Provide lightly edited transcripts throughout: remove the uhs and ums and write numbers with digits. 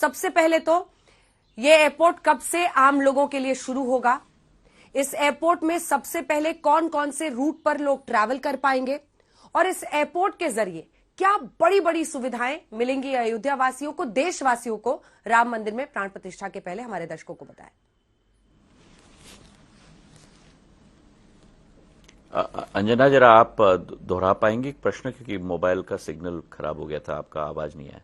सबसे पहले तो ये एयरपोर्ट कब से आम लोगों के लिए शुरू होगा, इस एयरपोर्ट में सबसे पहले कौन कौन से रूट पर लोग ट्रैवल कर पाएंगे और इस एयरपोर्ट के जरिए क्या बड़ी बड़ी सुविधाएं मिलेंगी अयोध्या वासियों को, देशवासियों को, राम मंदिर में प्राण प्रतिष्ठा के पहले हमारे दर्शकों को बताएं। अंजना, जरा आप दोहरा पाएंगे प्रश्न, क्योंकि मोबाइल का सिग्नल खराब हो गया था, आपका आवाज नहीं आया।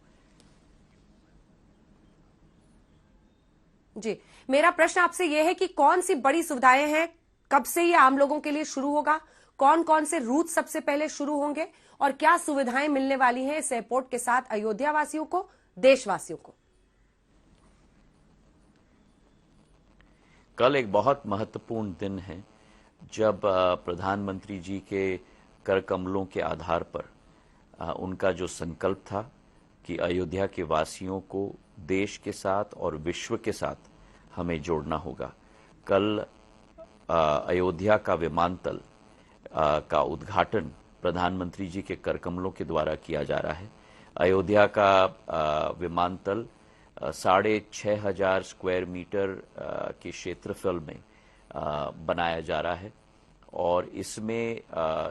जी, मेरा प्रश्न आपसे यह है कि कौन सी बड़ी सुविधाएं हैं, कब से ये आम लोगों के लिए शुरू होगा, कौन कौन से रूट सबसे पहले शुरू होंगे और क्या सुविधाएं मिलने वाली हैं इस एयरपोर्ट के साथ अयोध्या वासियों को, देशवासियों को। कल एक बहुत महत्वपूर्ण दिन है जब प्रधानमंत्री जी के कर कमलों के आधार पर उनका जो संकल्प था कि अयोध्या के वासियों को देश के साथ और विश्व के साथ हमें जोड़ना होगा। कल अयोध्या का विमानतल का उद्घाटन प्रधानमंत्री जी के कर कमलों के द्वारा किया जा रहा है। अयोध्या का विमानतल 6,500 स्क्वायर मीटर के क्षेत्रफल में बनाया जा रहा है और इसमें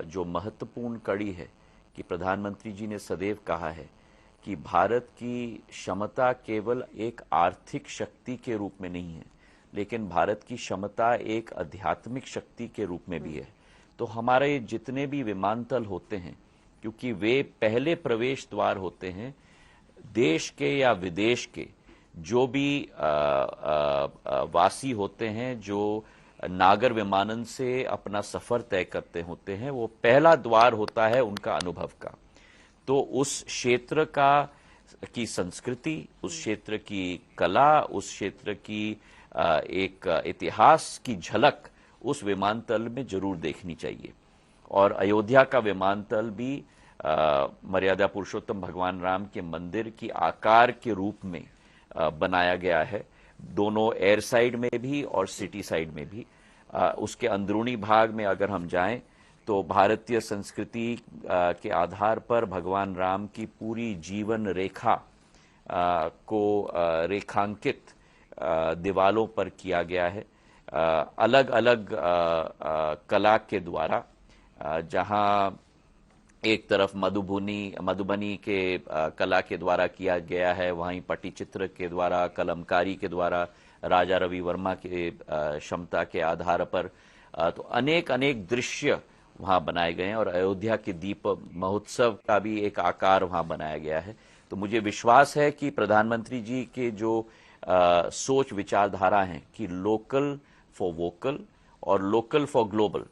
जो महत्वपूर्ण कड़ी है कि प्रधानमंत्री जी ने सदैव कहा है कि भारत की क्षमता केवल एक आर्थिक शक्ति के रूप में नहीं है, लेकिन भारत की क्षमता एक आध्यात्मिक शक्ति के रूप में भी है। तो हमारे जितने भी विमानतल होते हैं, क्योंकि वे पहले प्रवेश द्वार होते हैं देश के या विदेश के जो भी वासी होते हैं, जो नागर विमानन से अपना सफर तय करते होते हैं, वो पहला द्वार होता है उनका अनुभव का। तो उस क्षेत्र की संस्कृति, उस क्षेत्र की कला, उस क्षेत्र की एक इतिहास की झलक उस विमानतल में जरूर देखनी चाहिए। और अयोध्या का विमानतल भी मर्यादा पुरुषोत्तम भगवान राम के मंदिर की आकार के रूप में बनाया गया है, दोनों एयर साइड में भी और सिटी साइड में भी। उसके अंदरूनी भाग में अगर हम जाएं तो भारतीय संस्कृति के आधार पर भगवान राम की पूरी जीवन रेखा को रेखांकित दीवालों पर किया गया है, अलग अलग कला के द्वारा। जहां एक तरफ मधुबनी के कला के द्वारा किया गया है, वहीं पट्टीचित्र के द्वारा, कलमकारी के द्वारा, राजा रवि वर्मा के क्षमता के आधार पर तो अनेक अनेक दृश्य वहां बनाए गए हैं और अयोध्या के दीप महोत्सव का भी एक आकार वहां बनाया गया है। तो मुझे विश्वास है कि प्रधानमंत्री जी के जो सोच विचारधारा है कि लोकल फॉर वोकल और लोकल फॉर ग्लोबल,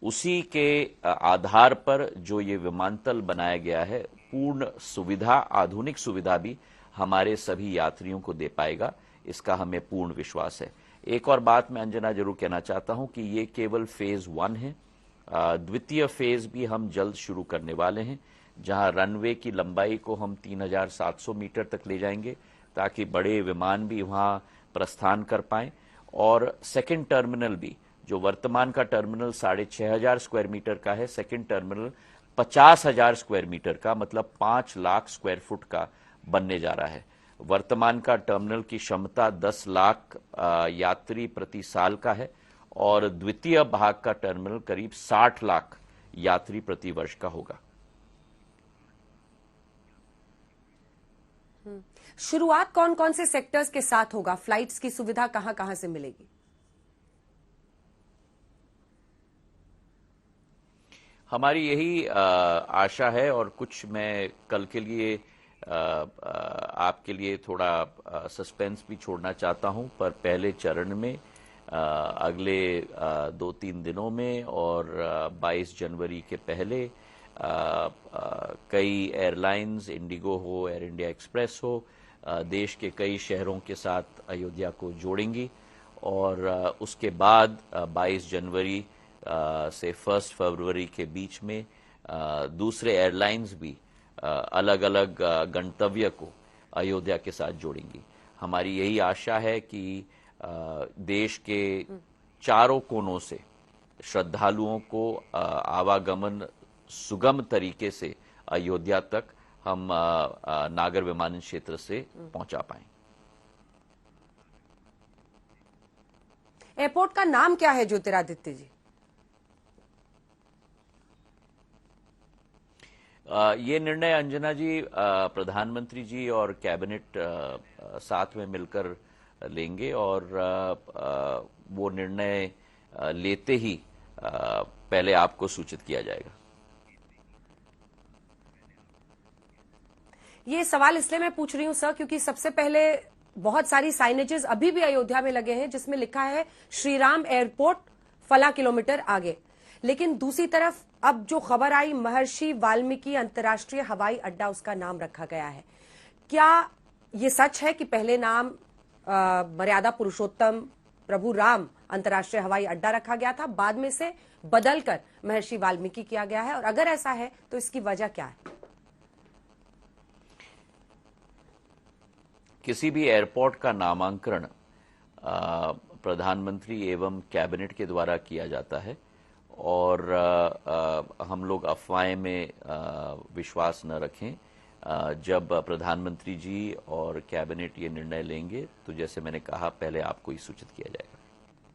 उसी के आधार पर जो ये विमानतल बनाया गया है, पूर्ण सुविधा, आधुनिक सुविधा भी हमारे सभी यात्रियों को दे पाएगा, इसका हमें पूर्ण विश्वास है। एक और बात मैं अंजना जरूर कहना चाहता हूं कि ये केवल फेज 1 है, द्वितीय फेज भी हम जल्द शुरू करने वाले हैं, जहां रनवे की लंबाई को हम 3,700 मीटर तक ले जाएंगे ताकि बड़े विमान भी वहां प्रस्थान कर पाएं। और सेकंड टर्मिनल भी, जो वर्तमान का टर्मिनल 6,500 स्क्वायर मीटर का है, सेकंड टर्मिनल 50,000 स्क्वायर मीटर का, मतलब 5 लाख स्क्वायर फुट का बनने जा रहा है। वर्तमान का टर्मिनल की क्षमता 10 लाख यात्री प्रति साल का है और द्वितीय भाग का टर्मिनल करीब 60 लाख यात्री प्रति वर्ष का होगा। शुरुआत कौन कौन से सेक्टर्स के साथ होगा, फ्लाइट्स की सुविधा कहां कहां से मिलेगी? हमारी यही आशा है और कुछ मैं कल के लिए आपके लिए थोड़ा सस्पेंस भी छोड़ना चाहता हूं, पर पहले चरण में अगले 2-3 दिनों में और 22 जनवरी के पहले कई एयरलाइंस, इंडिगो हो, एयर इंडिया एक्सप्रेस हो, देश के कई शहरों के साथ अयोध्या को जोड़ेंगी और उसके बाद 22 जनवरी से 1 फरवरी के बीच में दूसरे एयरलाइंस भी अलग अलग गंतव्य को अयोध्या के साथ जोड़ेंगी। हमारी यही आशा है कि देश के चारों कोनों से श्रद्धालुओं को आवागमन सुगम तरीके से अयोध्या तक हम नागर विमानन क्षेत्र से पहुंचा पाएं। एयरपोर्ट का नाम क्या है ज्योतिरादित्य जी? ये निर्णय अंजना जी प्रधानमंत्री जी और कैबिनेट साथ में मिलकर लेंगे और वो निर्णय लेते ही पहले आपको सूचित किया जाएगा। ये सवाल इसलिए मैं पूछ रही हूं सर, क्योंकि सबसे पहले बहुत सारी साइनेजेस अभी भी अयोध्या में लगे हैं जिसमें लिखा है श्री राम एयरपोर्ट फला किलोमीटर आगे। लेकिन दूसरी तरफ अब जो खबर आई, महर्षि वाल्मीकि अंतर्राष्ट्रीय हवाई अड्डा उसका नाम रखा गया है। क्या ये सच है कि पहले नाम मर्यादा पुरुषोत्तम प्रभु राम अंतर्राष्ट्रीय हवाई अड्डा रखा गया था, बाद में से बदलकर महर्षि वाल्मीकि किया गया है, और अगर ऐसा है तो इसकी वजह क्या है? किसी भी एयरपोर्ट का नामांकन प्रधानमंत्री एवं कैबिनेट के द्वारा किया जाता है और हम लोग अफवाहें में विश्वास न रखें। जब प्रधानमंत्री जी और कैबिनेट ये निर्णय लेंगे तो जैसे मैंने कहा पहले आपको ही सूचित किया जाएगा।